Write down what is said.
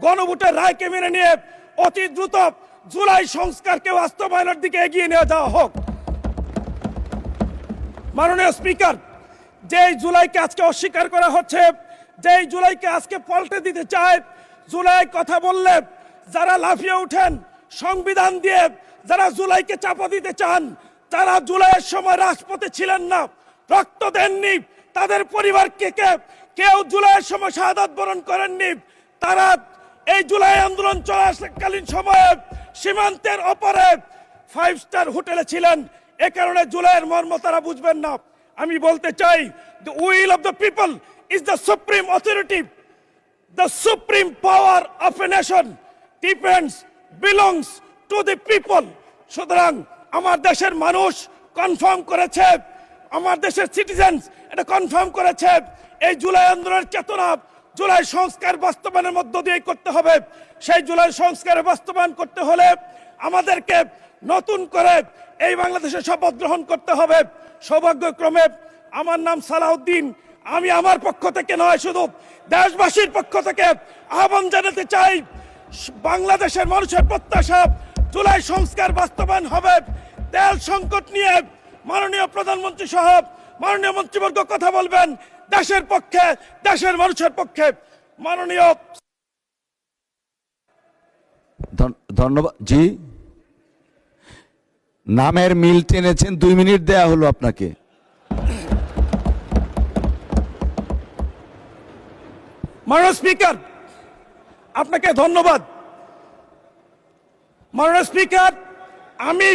গণভোটের রায়কে মেনে নিয়ে অতি দ্রুত জুলাই সংস্কারকে বাস্তবায়নের দিকে এগিয়ে নিয়ে যাওয়া হোক। মাননীয় স্পিকার, যেই জুলাইকে আজকে অস্বীকার করা হচ্ছে, যেই জুলাইকে আজকে পাল্টে দিতে চায়, জুলাই কথা বললে যারা লাফিয়ে উঠেন সংবিধান দিয়ে, যারা জুলাইকে চাপা দিতে চান, যারা জুলাইয়ের সময় রাজপথে ছিলেন না, রক্ত দেননি, তাদের পরিবারকে কেউ জুলাইয়ের সময় শাহাদাত বরণ করেননি, তারা এই জুলাই আন্দোলন চলাকালীন সময়ে সীমান্তের ওপারে 5 স্টার হোটেলে ছিলেন। এ কারণে জুলাইয়ের মর্ম তারা বুঝবেন না। আমি বলতে চাই, the will of the people is the supreme authority. The supreme power of a nation belongs to the people. সুতরাং আমার দেশের মানুষ কনফার্ম করেছে, আমার দেশের সিটিজেন্স এটা কনফার্ম করেছে, এই জুলাই আন্দোলনের চেতনা জুলাই সংস্কার বাস্তবায়নের মধ্য দিয়ে করতে হবে। সেই জুলাই সংস্কারের বাস্তবায়ন করতে হলে আমাদেরকে নতুন করে এই বাংলাদেশে শপথ গ্রহণ করতে হবে। সৌভাগ্যক্রমে আমার নাম সালাউদ্দিন। আমি আমার পক্ষ থেকে নয়, শুধু দেশবাসীর পক্ষ থেকে আহ্বান জানাতে চাই, বাংলাদেশের মানুষের প্রত্যাশা জুলাই সংস্কার বাস্তবায়ন হবে। তেল সংকট নিয়ে মাননীয় প্রধানমন্ত্রী সহ মাননীয় মন্ত্রীবর্গ কথা বলবেন দেশের পক্ষে, দেশের মানুষের পক্ষে। মাননীয় ধন্যবাদ জি। নামের মিল টেনেছেন, 2 মিনিট দেয়া হলো আপনাকে। মাননীয় স্পিকার, আপনাকে ধন্যবাদ। মাননীয় স্পিকার, আমি